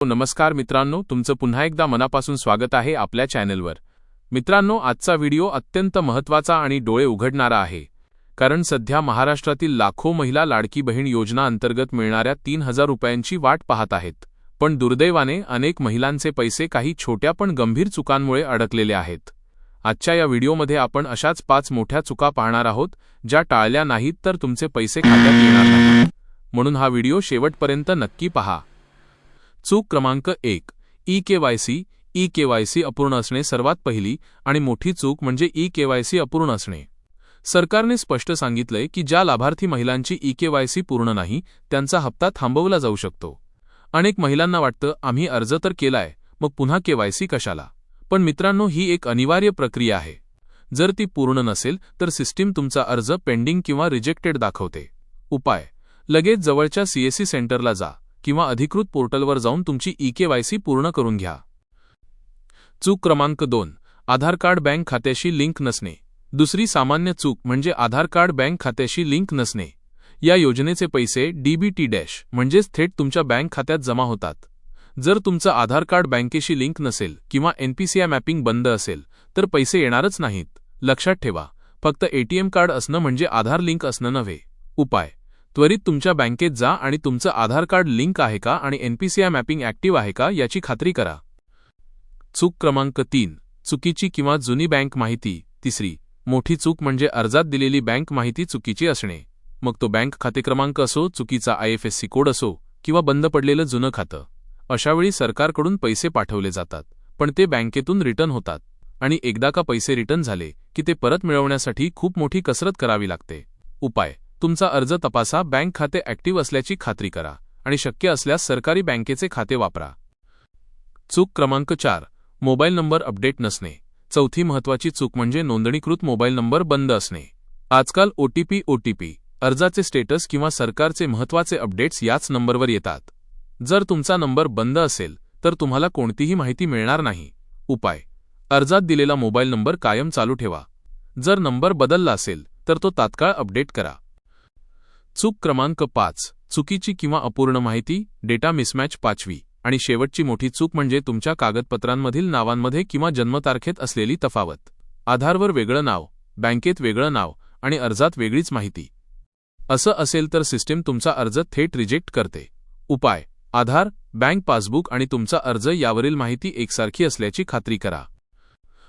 नमस्कार मित्रांनो, तुमचं पुन्हा एकदा मनापासून स्वागत आहे आपल्या चॅनलवर। मित्रांनो, आजचा व्हिडिओ अत्यंत महत्त्वाचा आणि डोळे उघडणारा आहे, कारण सध्या महाराष्ट्रातील लाखो महिला लाडकी बहीण योजना अंतर्गत मिळणाऱ्या 3000 रुपयांची वाट पाहत आहेत। पण दुर्दैवाने अनेक महिलांचे पैसे काही छोट्या पण गंभीर चुकांमुळे अडकलेले आहेत। आजच्या या व्हिडिओमध्ये आपण अशाच 5 मोठ्या चुका पाहणार आहोत, ज्या टाळल्या नाहीत तर तुमचे पैसे खात्यात येणार नाहीत। म्हणून हा व्हिडिओ शेवटपर्यंत नक्की पहा। चूक क्रमांक 1, ई-केवायसी अपूर्ण असणे। सर्वात पहिली आणि मोठी चूक म्हणजे ई-केवायसी अपूर्ण असणे। सरकारने स्पष्ट सांगितलंय की ज्या लाभार्थी महिलांची ई-केवायसी पूर्ण नाही, त्यांचा हप्ता थांबवला जाऊ शकतो। अनेक महिलांना वाटतं, आम्ही अर्ज तर केलाय, मग पुन्हा केवायसी कशाला? पण मित्रांनो, ही एक अनिवार्य प्रक्रिया आहे। जर ती पूर्ण नसेल तर सिस्टीम तुमचा अर्ज पेंडिंग किंवा रिजेक्टेड दाखवते। उपाय: लगेच जवळच्या सीएससी सेंटरला जा किंवा अधिकृत पोर्टलवर जाऊन तुमची ई-केवायसी पूर्ण करून घ्या। चूक क्रमांक 2, आधार कार्ड बँक खात्याशी लिंक नसणे। दुसरी सामान्य चूक म्हणजे आधार कार्ड बँक खात्याशी लिंक नसणे। या योजनेचे पैसे डीबीटी डॅश म्हणजेच थेट तुमच्या बँक खात्यात जमा होतात। जर तुमचं आधार कार्ड बँकेशी लिंक नसेल किंवा एनपीसीआय मॅपिंग बंद असेल तर पैसे येणारच नाहीत। लक्षात ठेवा, फक्त एटीएम कार्ड असणं म्हणजे आधार लिंक असणं नव्हे। उपाय: त्वरित तुमच्या बँकेत जा आणि तुमचं आधार कार्ड लिंक आहे का आणि एनपीसीआय मॅपिंग ॲक्टिव्ह आहे का याची खात्री करा। चूक क्रमांक 3, चुकीची किंवा जुनी बँक माहिती। तिसरी मोठी चूक म्हणजे अर्जात दिलेली बँक माहिती चुकीची असणे। मग तो बँक खाते क्रमांक असो, चुकीचा IFSC कोड असो किंवा बंद पडलेलं जुनं खातं। अशावेळी सरकारकडून पैसे पाठवले जातात, पण ते बँकेतून रिटर्न होतात आणि एकदा का पैसे रिटर्न झाले की ते परत मिळवण्यासाठी खूप मोठी कसरत करावी लागते। उपाय: तुमचा अर्ज तपासा, बँक खाते ॲक्टिव्ह असल्याची खात्री करा आणि शक्य असल्यास सरकारी बँकेचे खाते वापरा। चूक क्रमांक 4, मोबाईल नंबर अपडेट नसणे। चौथी महत्त्वाची चूक म्हणजे नोंदणीकृत मोबाईल नंबर बंद असणे। आजकाल OTP, अर्जाचे स्टेटस किंवा सरकारचे महत्त्वाचे अपडेट्स याच नंबरवर येतात। जर तुमचा नंबर बंद असेल तर तुम्हाला कोणतीही माहिती मिळणार नाही। उपाय: अर्जात दिलेला मोबाईल नंबर कायम चालू ठेवा। जर नंबर बदलला असेल तर तो तात्काळ अपडेट करा। चूक क्रमांक 5, चुकीची किंवा अपूर्ण माहिती, डेटा मिसमॅच। पाचवी आणि शेवटची मोठी चूक म्हणजे तुमच्या कागदपत्रांमधील नावांमध्ये किंवा जन्मतारखेत असलेली तफावत। आधारवर वेगळं नाव, बँकेत वेगळं नाव आणि अर्जात वेगळीच माहिती। असं असेल तर सिस्टीम तुमचा अर्ज थेट रिजेक्ट करते। उपाय: आधार, बँक पासबुक आणि तुमचा अर्ज यावरील माहिती एकसारखी असल्याची खात्री करा।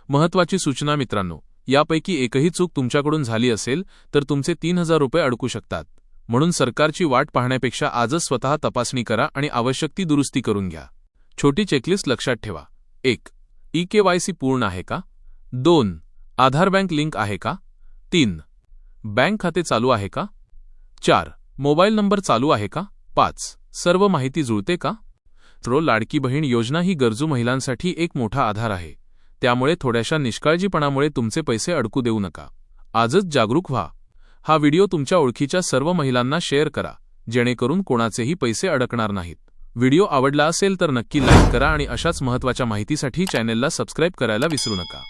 महत्त्वाची सूचना मित्रांनो, यापैकी एकही चूक तुमच्याकडून झाली असेल तर तुमचे 3000 रुपये अडकू शकतात। म्हणून सरकारची वाट पाहण्यापेक्षा आजच स्वतः तपासणी करा आणि आवश्यक ती दुरुस्ती करून घ्या। छोटी चेकलिस्ट लक्षात ठेवा: 1. ई-केवायसी पूर्ण आहे का? 2. आधार बँक लिंक आहे का? 3. बँक खाते चालू आहे का? 4. मोबाईल नंबर चालू आहे का? 5. सर्व माहिती जुळते का? लाडकी बहीण योजना ही गरजू महिलांसाठी एक मोठा आधार आहे, त्यामुळे थोड्याशा निष्काळजीपणामुळे तुमचे पैसे अडकू देऊ नका। आजच जागरूक व्हा। हा व्हिडिओ तुमच्या ओळखीच्या सर्व महिलांना शेअर करा, जेणेकरून कोणाचेही पैसे अडकणार नाहीत। व्हिडिओ आवडला असेल तर नक्की लाईक करा आणि अशाच महत्त्वाच्या माहितीसाठी चॅनलला सबस्क्राईब करायला विसरू नका।